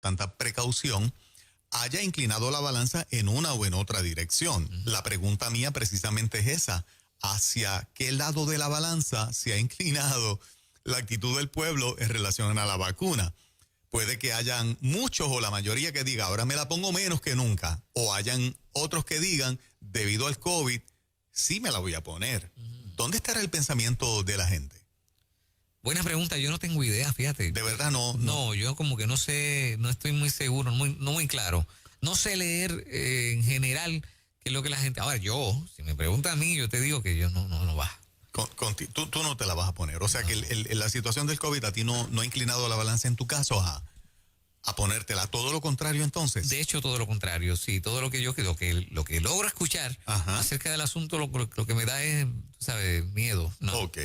tanta precaución, haya inclinado la balanza en una o en otra dirección. La pregunta mía precisamente es esa: ¿hacia qué lado de la balanza se ha inclinado la actitud del pueblo en relación a la vacuna? Puede que hayan muchos o la mayoría que diga, ahora me la pongo menos que nunca, o hayan otros que digan, debido al COVID, sí me la voy a poner. ¿Dónde estará el pensamiento de la gente? Buena pregunta, yo no tengo idea, fíjate. De verdad no. No, yo como que no sé, no estoy muy seguro, no muy claro. No sé leer en general qué es lo que la gente... Ahora, si me pregunta a mí, yo te digo que yo no va. Tú no te la vas a poner. O sea, que la situación del COVID a ti no ha inclinado la balanza en tu caso a ponértela. Todo lo contrario, entonces. De hecho, todo lo contrario, sí. Todo lo que lo que logro escuchar acerca del asunto, lo que me da es, ¿sabes? Miedo. No. Ok.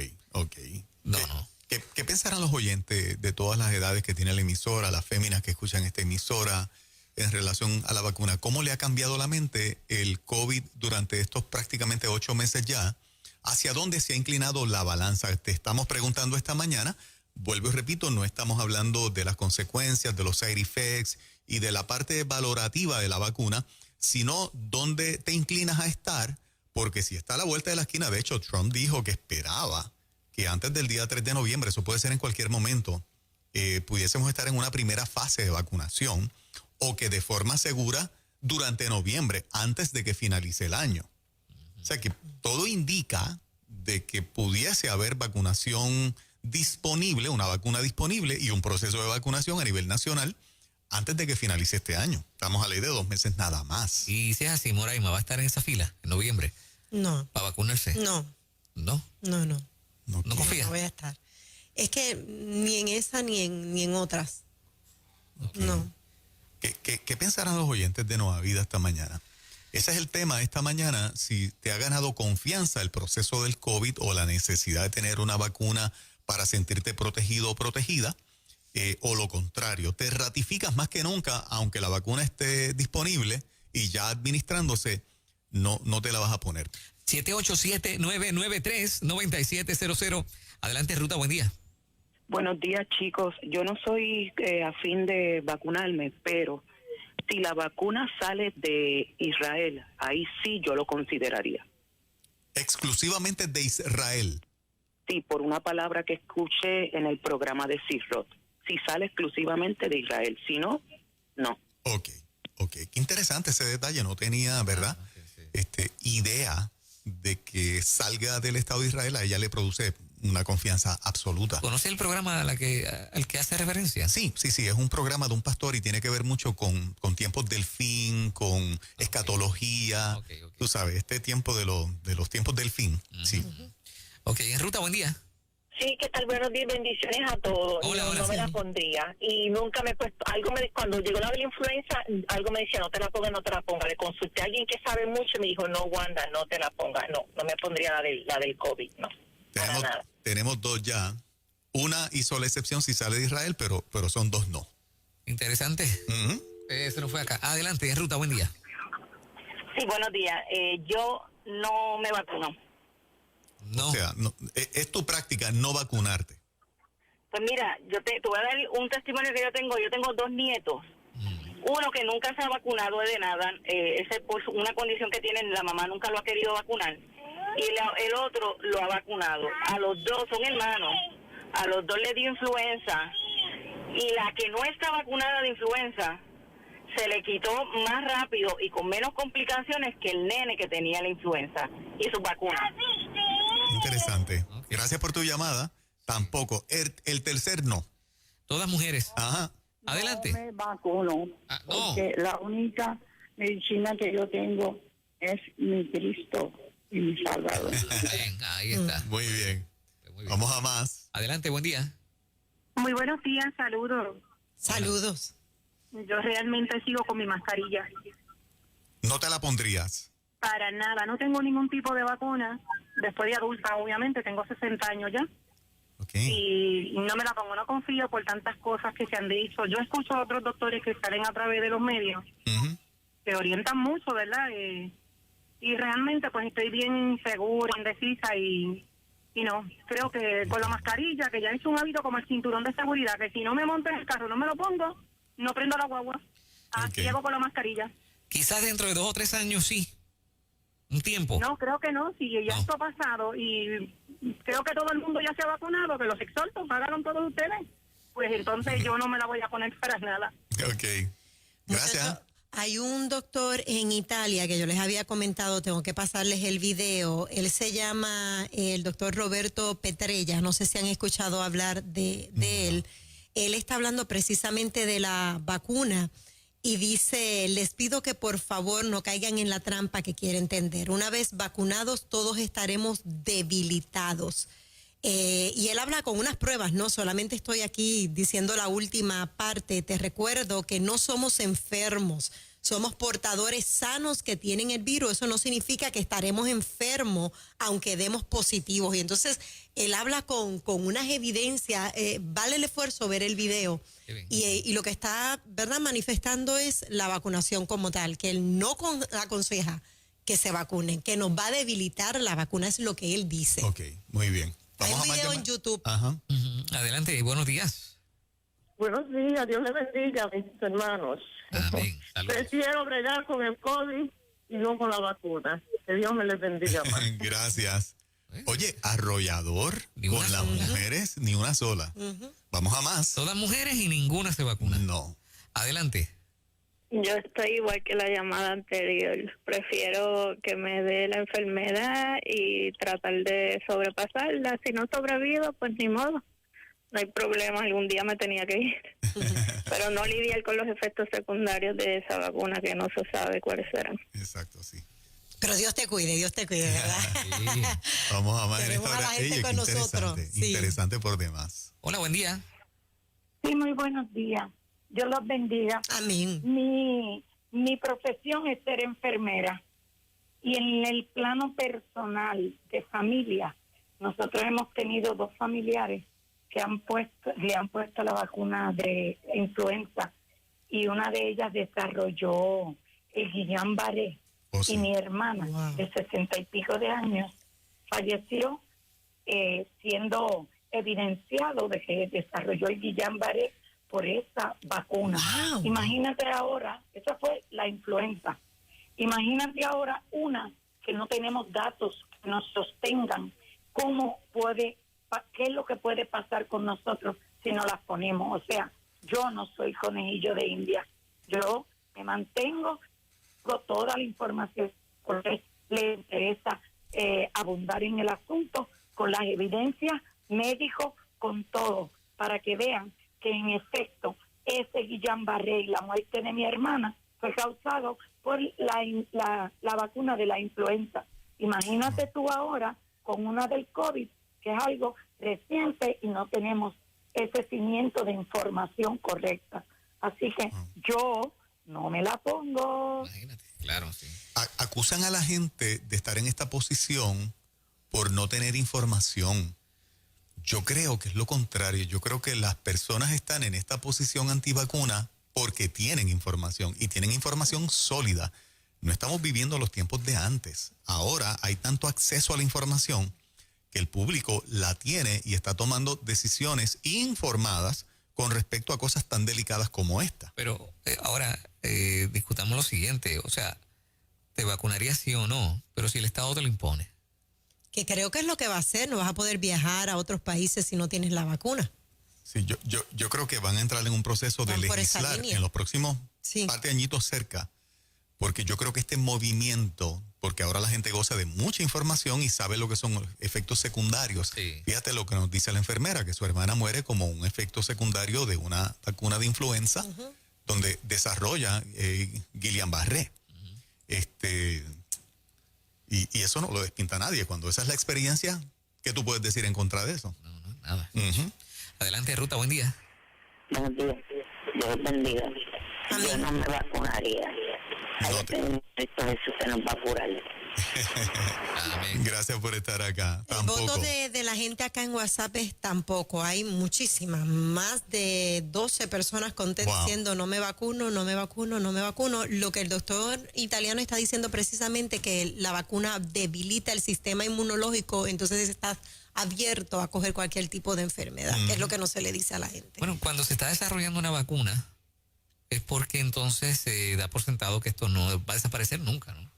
No. ¿Qué pensarán los oyentes de todas las edades que tiene la emisora, las féminas que escuchan esta emisora en relación a la vacuna? ¿Cómo le ha cambiado la mente el COVID durante estos prácticamente 8 meses ya? ¿Hacia dónde se ha inclinado la balanza? Te estamos preguntando esta mañana. Vuelvo y repito, no estamos hablando de las consecuencias, de los side effects y de la parte valorativa de la vacuna, sino dónde te inclinas a estar, porque si está a la vuelta de la esquina, de hecho, Trump dijo que esperaba que antes del día 3 de noviembre, eso puede ser en cualquier momento, pudiésemos estar en una primera fase de vacunación, o que de forma segura durante noviembre, antes de que finalice el año. O sea que todo indica de que pudiese haber vacunación disponible, una vacuna disponible y un proceso de vacunación a nivel nacional antes de que finalice este año. Estamos a ley de 2 meses nada más. Y si es así, Moraima, ¿va a estar en esa fila en noviembre? No. ¿Para vacunarse? No. ¿No? No. ¿No confías? No voy a estar. Es que ni en esa ni en otras. Okay. No. ¿Qué pensarán los oyentes de Nueva Vida esta mañana? Ese es el tema esta mañana, si te ha ganado confianza el proceso del COVID o la necesidad de tener una vacuna para sentirte protegido o protegida, o lo contrario, te ratificas más que nunca, aunque la vacuna esté disponible y ya administrándose, no te la vas a poner. 787-993-9700. Adelante, Ruta, buen día. Buenos días, chicos. Yo no soy a fin de vacunarme, pero si la vacuna sale de Israel, ahí sí yo lo consideraría. Exclusivamente de Israel. Sí, por una palabra que escuché en el programa de Sirrot. Si sale exclusivamente de Israel, si no, no. Ok. Qué interesante ese detalle. No tenía, ¿verdad? Idea de que salga del Estado de Israel. A ella le produce una confianza absoluta. ¿Conoce el programa al que hace referencia? Sí, es un programa de un pastor y tiene que ver mucho con tiempos del fin, con escatología. Okay. Tú sabes, este tiempo de los tiempos del fin. Sí. Ok, en Ruta, buen día. Sí, ¿qué tal? Buenos días, bendiciones a todos. Hola, no me la pondría. Y nunca me he puesto, cuando llegó la influenza, algo me decía, no te la ponga. Le consulté a alguien que sabe mucho y me dijo, no, Wanda, no te la pongas. No me pondría la del COVID, no. Tenemos 2 ya. Una hizo la excepción si sale de Israel, pero son 2 no. Interesante. Se nos fue acá. Adelante, en Ruta, buen día. Sí, buenos días. Yo no me vacuno. No. O sea, es tu práctica no vacunarte. Pues mira, te voy a dar un testimonio que yo tengo. Yo tengo 2 nietos. Uno que nunca se ha vacunado de nada, ese por una condición que tiene, la mamá nunca lo ha querido vacunar. Y el otro lo ha vacunado. A los 2 son hermanos. A los 2 le dio influenza. Y la que no está vacunada de influenza se le quitó más rápido y con menos complicaciones que el nene que tenía la influenza y su vacuna. Interesante. Gracias por tu llamada. Tampoco. El tercer no. Todas mujeres. Ajá. Adelante. No me vacuno, porque la única medicina que yo tengo es mi Cristo y mi Salvador. Bien, ahí está. Muy bien. Vamos a más. Adelante, buen día. Muy buenos días, saludos. Saludos. Yo realmente sigo con mi mascarilla. ¿No te la pondrías? Para nada, no tengo ningún tipo de vacuna. Después de adulta, obviamente, tengo 60 años ya. Okay. Y no me la pongo, no confío por tantas cosas que se han dicho. Yo escucho a otros doctores que salen a través de los medios, que orientan mucho, ¿verdad? Y realmente pues estoy bien segura, indecisa y no, creo que con la mascarilla, que ya es un hábito como el cinturón de seguridad, que si no me monto en el carro no me lo pongo, no prendo la guagua. Aquí llego con la mascarilla. Quizás dentro de 2 o 3 años sí. Un tiempo. No, creo que no. Si ya No. esto ha pasado y creo que todo el mundo ya se ha vacunado, que los exhortos pagaron todos ustedes, pues entonces yo no me la voy a poner para nada. Ok. Gracias. Muchachos, hay un doctor en Italia que yo les había comentado, tengo que pasarles el video. Él se llama el doctor Roberto Petrella. No sé si han escuchado hablar de él. Él está hablando precisamente de la vacuna y dice, les pido que por favor no caigan en la trampa que quiere entender. Una vez vacunados, todos estaremos debilitados. Y él habla con unas pruebas, no solamente estoy aquí diciendo la última parte. Te recuerdo que no somos enfermos, somos portadores sanos que tienen el virus. Eso no significa que estaremos enfermos aunque demos positivos. Y entonces él habla con unas evidencias. Vale el esfuerzo ver el video. Y lo que está, ¿verdad?, manifestando es la vacunación como tal, que él no aconseja que se vacunen, que nos va a debilitar la vacuna, es lo que él dice. Ok, muy bien. Hay un video en YouTube. Ajá. Adelante, buenos días. Buenos días, Dios les bendiga, mis hermanos. Amén. Saludos. Prefiero bregar con el COVID y no con la vacuna. Que Dios me les bendiga más. Gracias. Oye, arrollador Ni con una las sola. mujeres, ni una sola. Vamos a más. Todas mujeres y ninguna se vacuna. No. Adelante. Yo estoy igual que la llamada anterior. Prefiero que me dé la enfermedad y tratar de sobrepasarla. Si no sobrevivo, pues ni modo. No hay problema, algún día me tenía que ir. Pero no lidiar con los efectos secundarios de esa vacuna que no se sabe cuáles serán. Exacto, sí. Pero Dios te cuide, ¿verdad? Sí. Vamos a más en Tenemos esta a la hora. gente Ey, con qué nosotros. interesante, Sí. interesante por demás. Hola, buen día. Sí, muy buenos días. Dios los bendiga. Amén. Mi profesión es ser enfermera. Y en el plano personal de familia, nosotros hemos tenido 2 familiares que le han puesto la vacuna de influenza y una de ellas desarrolló el Guillain-Barré. Oh, sí. Y mi hermana, Wow. de 60 y pico de años, falleció siendo evidenciado de que desarrolló el Guillain-Barré por esa vacuna. Wow. Imagínate ahora, esa fue la influenza. Imagínate ahora una que no tenemos datos que nos sostengan qué es lo que puede pasar con nosotros si no las ponemos. O sea, yo no soy conejillo de India. Yo me mantengo con toda la información porque le interesa abundar en el asunto con las evidencias médicos, con todo, para que vean que en efecto ese Guillain-Barré y la muerte de mi hermana fue causado por la vacuna de la influenza. Imagínate tú ahora con una del COVID, que es algo reciente y no tenemos ese cimiento de información correcta. Así que yo no me la pongo. Imagínate. Claro, sí. Acusan a la gente de estar en esta posición por no tener información. Yo creo que es lo contrario. Yo creo que las personas están en esta posición antivacuna porque tienen información y tienen información sólida. No estamos viviendo los tiempos de antes. Ahora hay tanto acceso a la información que el público la tiene y está tomando decisiones informadas con respecto a cosas tan delicadas como esta. Pero ahora discutamos lo siguiente. O sea, ¿te vacunarías sí o no? Pero si el Estado te lo impone. Que creo que es lo que va a hacer. No vas a poder viajar a otros países si no tienes la vacuna. Sí, yo creo que van a entrar en un proceso de Van por esa legislar línea. en los próximos Sí. par de añitos cerca, porque yo creo que este movimiento, porque ahora la gente goza de mucha información y sabe lo que son los efectos secundarios. Sí. Fíjate lo que nos dice la enfermera, que su hermana muere como un efecto secundario de una vacuna de influenza, donde desarrolla Guillain-Barré. Y eso no lo despinta nadie. Cuando esa es la experiencia, ¿qué tú puedes decir en contra de eso? No, nada. Ujú. Adelante, Ruta, buen día. Buenos días. Dios bendiga. Yo no me vacunaría. No te- Cristo Jesús que nos va a curar. Amén. Gracias por estar acá. El Tampoco. voto de la gente acá en WhatsApp es tampoco. Hay muchísimas, más de 12 personas Wow. diciendo no me vacuno, no me vacuno, no me vacuno. Lo que el doctor italiano está diciendo precisamente que la vacuna debilita el sistema inmunológico, entonces estás abierto a coger cualquier tipo de enfermedad, que es lo que no se le dice a la gente. Bueno, cuando se está desarrollando una vacuna, es porque entonces se da por sentado que esto no va a desaparecer nunca, ¿no?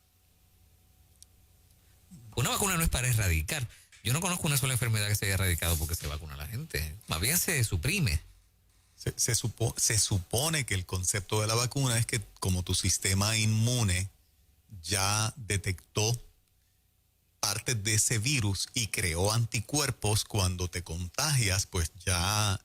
Una vacuna no es para erradicar. Yo no conozco una sola enfermedad que se haya erradicado porque se vacuna a la gente. Más bien se suprime. Se supone que el concepto de la vacuna es que como tu sistema inmune ya detectó partes de ese virus y creó anticuerpos, cuando te contagias, pues ya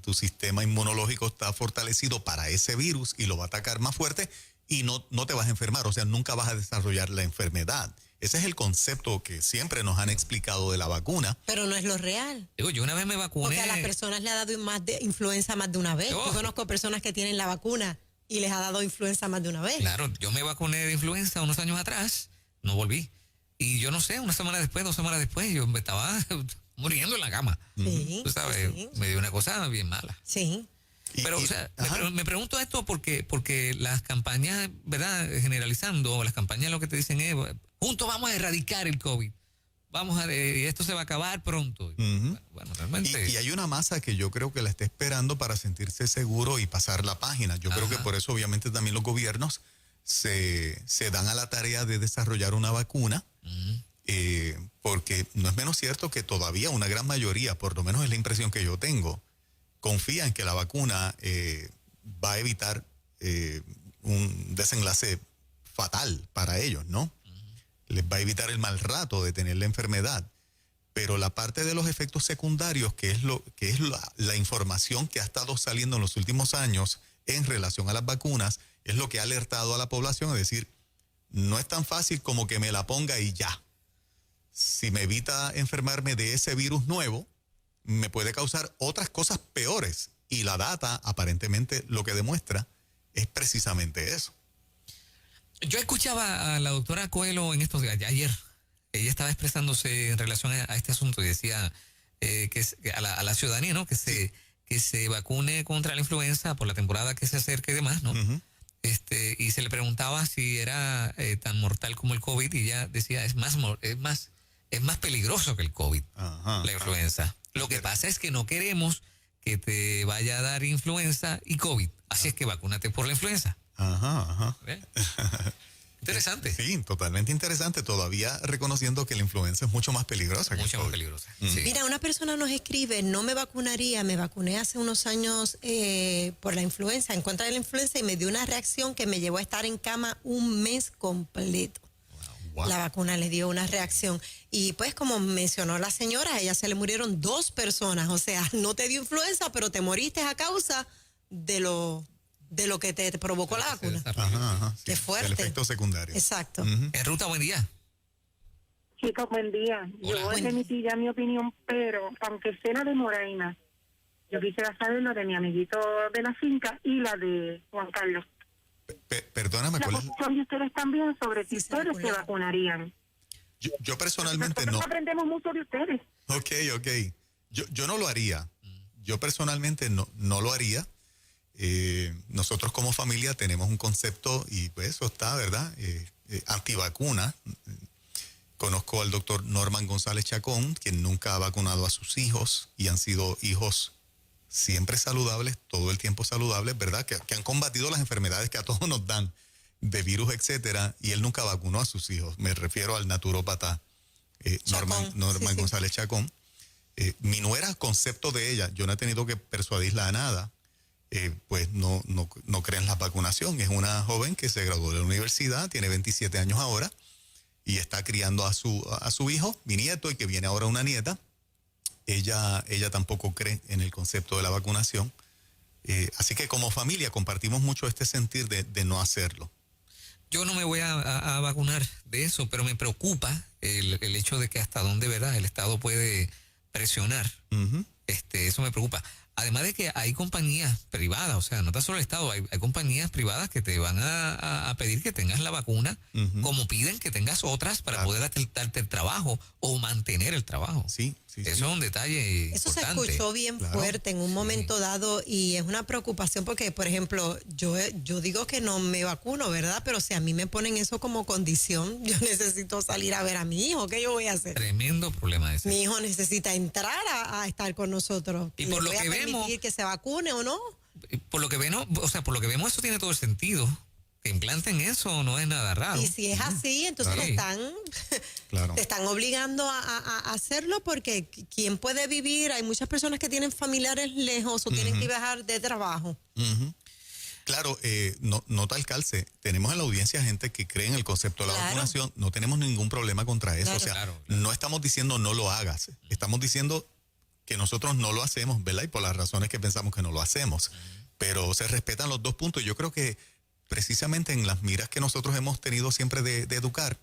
tu sistema inmunológico está fortalecido para ese virus y lo va a atacar más fuerte y no te vas a enfermar, o sea, nunca vas a desarrollar la enfermedad. Ese es el concepto que siempre nos han explicado de la vacuna. Pero no es lo real. Digo, yo una vez me vacuné. Porque a las personas le ha dado influenza más de una vez. Yo conozco personas que tienen la vacuna y les ha dado influenza más de una vez. Claro, yo me vacuné de influenza unos años atrás, no volví. Y yo no sé, una semana después, 2 semanas después, yo me estaba muriendo en la cama. Sí, tú sabes, sí. me dio una cosa bien mala. Sí. Pero, o sea, me pregunto esto porque las campañas, ¿verdad? Generalizando, las campañas lo que te dicen es, juntos vamos a erradicar el COVID. Y esto se va a acabar pronto. Bueno, realmente. Y hay una masa que yo creo que la está esperando para sentirse seguro y pasar la página. Yo creo que por eso obviamente también los gobiernos se dan a la tarea de desarrollar una vacuna, porque no es menos cierto que todavía una gran mayoría, por lo menos es la impresión que yo tengo, confía en que la vacuna va a evitar un desenlace fatal para ellos, ¿no? Les va a evitar el mal rato de tener la enfermedad. Pero la parte de los efectos secundarios, que es la información que ha estado saliendo en los últimos años en relación a las vacunas, es lo que ha alertado a la población, es decir, no es tan fácil como que me la ponga y ya. Si me evita enfermarme de ese virus nuevo, me puede causar otras cosas peores. Y la data, aparentemente, lo que demuestra es precisamente eso. Yo escuchaba a la doctora Coelho en estos días, ayer. Ella estaba expresándose en relación a este asunto y decía que a la ciudadanía, ¿no? Que se vacune contra la influenza por la temporada que se acerca y demás, ¿no? Y se le preguntaba si era tan mortal como el COVID y ella decía es más peligroso que el COVID, la influenza. Lo que pasa es que no queremos que te vaya a dar influenza y COVID, así es que vacúnate por la influenza. Interesante. Sí, totalmente interesante. Todavía reconociendo que la influenza es mucho más peligrosa. Mucho más peligrosa. Sí. Mira, una persona nos escribe, no me vacunaría, me vacuné hace unos años por la influenza, en contra de la influenza, y me dio una reacción que me llevó a estar en cama un mes completo. Wow. La vacuna le dio una reacción. Y pues como mencionó la señora, a ella se le murieron 2 personas. O sea, no te dio influenza, pero te moriste a causa de lo que te provocó la vacuna. Sí, qué fuerte. El efecto secundario. Exacto. En Ruta, buen día. Chicos, buen día. Hola. Yo emití ya mi opinión, pero aunque sea la de Moraina, yo quisiera saber lo de mi amiguito de la finca y la de Juan Carlos. Perdóname, La ¿cuál es? posición de ustedes también sobre si ustedes se vacunarían. Yo personalmente Nosotros no. aprendemos mucho de ustedes. Ok. Yo no lo haría. Yo personalmente no lo haría. Nosotros como familia tenemos un concepto, y pues eso está, ¿verdad? Antivacuna. Conozco al doctor Norman González Chacón, quien nunca ha vacunado a sus hijos y han sido hijos siempre saludables, todo el tiempo saludables, ¿verdad? Que han combatido las enfermedades que a todos nos dan, de virus, etcétera, y él nunca vacunó a sus hijos. Me refiero al naturópata Norman González Chacón. Mi nuera, concepto de ella, yo no he tenido que persuadirla a nada. Pues no creen la vacunación. Es una joven que se graduó de la universidad, tiene 27 años ahora y está criando a su hijo, mi nieto, y que viene ahora una nieta. Ella tampoco cree en el concepto de la vacunación. Así que como familia compartimos mucho este sentir de no hacerlo. Yo no me voy a vacunar de eso, pero me preocupa el hecho de que hasta dónde, ¿verdad?, el Estado puede presionar. Eso me preocupa. Además de que hay compañías privadas, o sea, no tan solo el Estado, hay compañías privadas que te van a pedir que tengas la vacuna, como piden que tengas otras para poder darte el trabajo o mantener el trabajo. Sí. Eso es un detalle Eso importante. se escuchó bien fuerte en un momento dado y es una preocupación porque, por ejemplo, yo digo que no me vacuno, ¿verdad? Pero si a mí me ponen eso como condición, yo necesito salir a ver a mi hijo, ¿qué yo voy a hacer? Tremendo problema ese. Mi hijo necesita entrar a estar con nosotros. Y por lo ¿Le voy que a vemos, permitir que se vacune o no? Por lo que vemos, por lo que vemos, eso tiene todo el sentido. Que implanten eso no es nada raro. Y si es así, entonces Claro. te están obligando a hacerlo, porque ¿quién puede vivir? Hay muchas personas que tienen familiares lejos o tienen que viajar de trabajo. Ujú. Claro, nota el calce. Tenemos en la audiencia gente que cree en el concepto de la Claro. vacunación. No tenemos ningún problema contra eso. Claro. O sea, Claro. no estamos diciendo no lo hagas. Estamos diciendo que nosotros no lo hacemos, ¿verdad? Y por las razones que pensamos que no lo hacemos. Pero se respetan los dos puntos. Yo creo que precisamente en las miras que nosotros hemos tenido siempre de educar,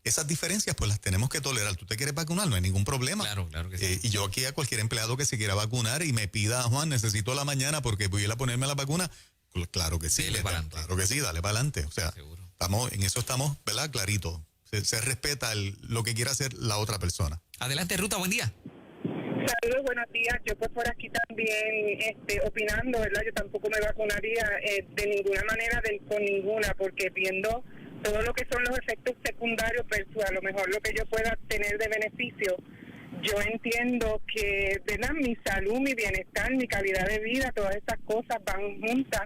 esas diferencias pues las tenemos que tolerar. Tú te quieres vacunar, no hay ningún problema. Claro que sí. Y yo aquí a cualquier empleado que se quiera vacunar y me pida, Juan, necesito la mañana porque voy a ir a ponerme la vacuna, claro que sí. Dale pa'lante. Claro que sí, dale para adelante. O sea, Seguro. en eso estamos, ¿verdad? Clarito. Se respeta lo que quiera hacer la otra persona. Adelante, Ruta, buen día. Saludos, buenos días. Yo pues por aquí también opinando, ¿verdad? Yo tampoco me vacunaría de ninguna manera, con ninguna, porque viendo todo lo que son los efectos secundarios versus a lo mejor lo que yo pueda tener de beneficio, yo entiendo que, ¿verdad? Mi salud, mi bienestar, mi calidad de vida, todas esas cosas van juntas.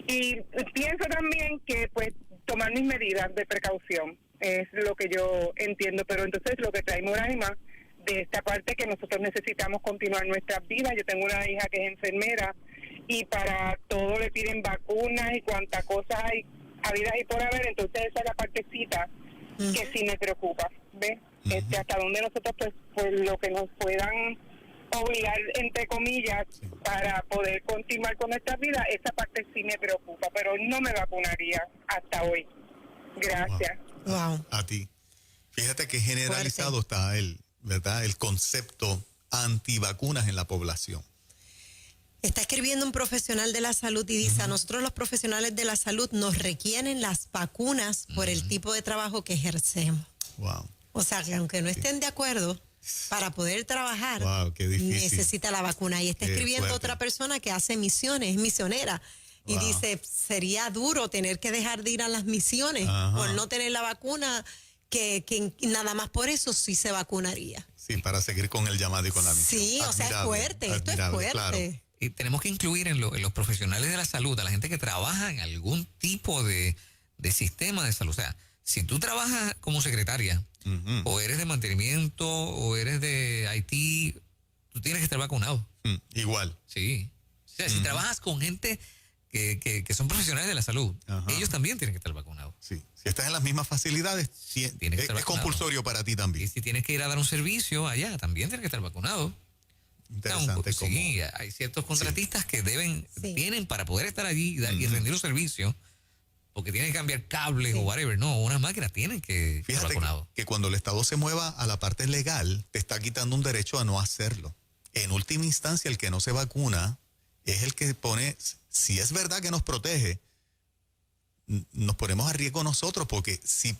Y pienso también que pues tomar mis medidas de precaución es lo que yo entiendo, pero entonces lo que trae Moraima de esta parte que nosotros necesitamos continuar nuestras vidas. Yo tengo una hija que es enfermera y para todo le piden vacunas y cuántas cosas hay habidas y por haber, entonces esa es la partecita que sí me preocupa, ¿ves? Hasta donde nosotros pues lo que nos puedan obligar, entre comillas, para poder continuar con nuestras vidas, esa parte sí me preocupa, pero no me vacunaría hasta hoy. Gracias. Wow. A ti. Fíjate que generalizado está ¿verdad? El concepto antivacunas en la población. Está escribiendo un profesional de la salud y dice, a nosotros los profesionales de la salud nos requieren las vacunas por el tipo de trabajo que ejercemos. Wow. O sea, que aunque no estén de acuerdo, para poder trabajar, Wow, qué difícil. necesita la vacuna. Y está Qué escribiendo fuerte. otra persona que hace misiones, es misionera. Y Wow. dice, sería duro tener que dejar de ir a las misiones Ajá. por no tener la vacuna, que nada más por eso sí se vacunaría. Sí, para seguir con el llamado y con la misión. Sí, o sea, es Admirable, fuerte, esto es admirable, fuerte. claro. Y tenemos que incluir en los profesionales de la salud, a la gente que trabaja en algún tipo de sistema de salud. O sea, si tú trabajas como secretaria, o eres de mantenimiento, o eres de IT, tú tienes que estar vacunado. Igual. Sí. O sea, si trabajas con gente que son profesionales de la salud, Ajá. ellos también tienen que estar vacunados. Sí. Si estás en las mismas facilidades, Tienes que estar es vacunado. compulsorio para ti Y también. si tienes que ir a dar un servicio allá, también tienes que estar vacunado. Interesante como... Sí, hay ciertos contratistas que Sí. tienen para poder estar allí y rendir un servicio, porque tienen que cambiar cables Sí. o whatever. No, unas máquinas tienen que estar Fíjate vacunados. que cuando el Estado se mueva a la parte legal, te está quitando un derecho a no hacerlo. En última instancia, el que no se vacuna es el que pone, si es verdad que nos protege, nos ponemos a riesgo nosotros, porque si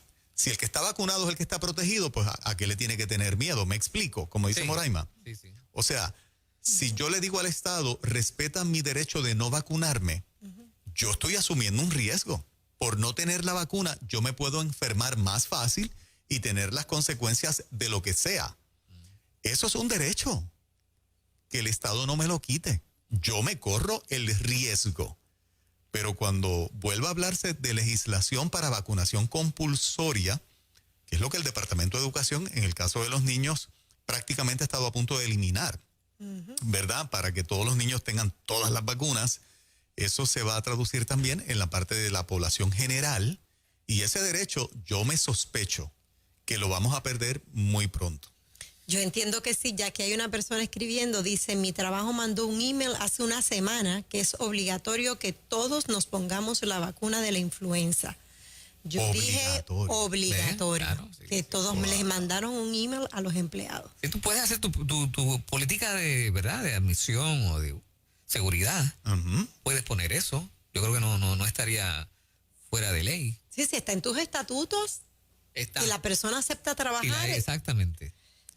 el que está vacunado es el que está protegido, pues ¿a qué le tiene que tener miedo? ¿Me explico? Como dice Sí. Moraima. Sí, sí. O sea, si yo le digo al Estado, respeta mi derecho de no vacunarme, yo estoy asumiendo un riesgo. Por no tener la vacuna, yo me puedo enfermar más fácil y tener las consecuencias de lo que sea. Eso es un derecho. Que el Estado no me lo quite. Yo me corro el riesgo. Pero cuando vuelva a hablarse de legislación para vacunación compulsoria, que es lo que el Departamento de Educación, en el caso de los niños, prácticamente ha estado a punto de eliminar, ¿verdad? Para que todos los niños tengan todas las vacunas, eso se va a traducir también en la parte de la población general, y ese derecho yo me sospecho que lo vamos a perder muy pronto. Yo entiendo que sí, ya que hay una persona escribiendo, dice, mi trabajo mandó un email hace una semana que es obligatorio que todos nos pongamos la vacuna de la influenza. Yo dije obligatorio, Claro, sí, que sí. todos les mandaron un email a los empleados. Si tú puedes hacer tu política de verdad, de admisión o de seguridad, puedes poner eso. Yo creo que no estaría fuera de ley. Sí, sí, está en tus estatutos Está. y la persona acepta Y trabajar, exactamente.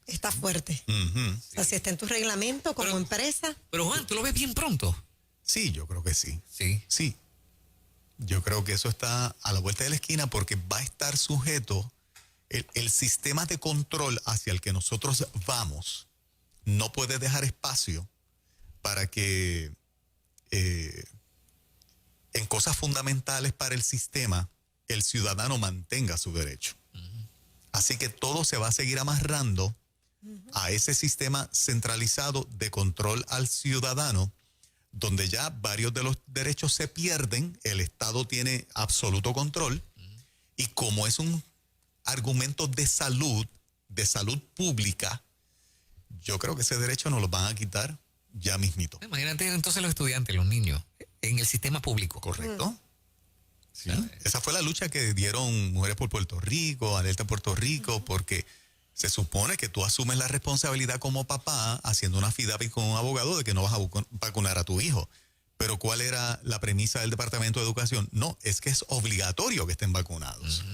está fuerte. Ujú. O sea, si está en tu reglamento como Pero- empresa. Pero Juan, tú lo ves bien pronto. Sí, yo creo que sí. Sí. Sí. Yo creo que eso está a la vuelta de la esquina porque va a estar sujeto el sistema de control hacia el que nosotros vamos. No puede dejar espacio para que en cosas fundamentales para el sistema, el ciudadano mantenga su derecho. Así que todo se va a seguir amarrando a ese sistema centralizado de control al ciudadano, donde ya varios de los derechos se pierden, el Estado tiene absoluto control, y como es un argumento de salud pública, yo creo que ese derecho nos lo van a quitar ya mismito. Imagínate entonces los estudiantes, los niños, en el sistema público. Correcto. Sí. Esa fue la lucha que dieron Mujeres por Puerto Rico, Alerta Puerto Rico, porque se supone que tú asumes la responsabilidad como papá haciendo una affidavit con un abogado de que no vas a vacunar a tu hijo. Pero ¿cuál era la premisa del Departamento de Educación? No, es que es obligatorio que estén vacunados.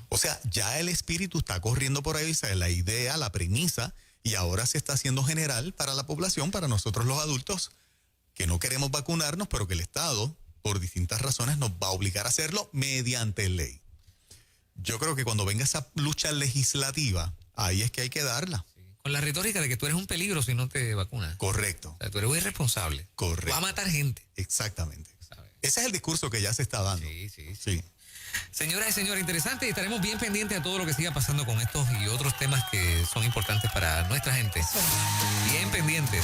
O sea, ya el espíritu está corriendo por ahí, o sea, la idea, la premisa, y ahora se está haciendo general para la población, para nosotros los adultos, que no queremos vacunarnos, pero que el Estado, por distintas razones, nos va a obligar a hacerlo mediante ley. Yo creo que cuando venga esa lucha legislativa, ahí es que hay que darla. Sí. Con la retórica de que tú eres un peligro si no te vacunas. Correcto. O sea, tú eres un irresponsable. Correcto. Vas a matar gente. Exactamente. ¿Sabes? Ese es el discurso que ya se está dando. Sí. Señoras y señores, interesante, y estaremos bien pendientes de todo lo que siga pasando con estos y otros temas que son importantes para nuestra gente. Bien pendientes.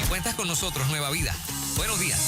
Y cuentas con nosotros, Nueva Vida. Buenos días.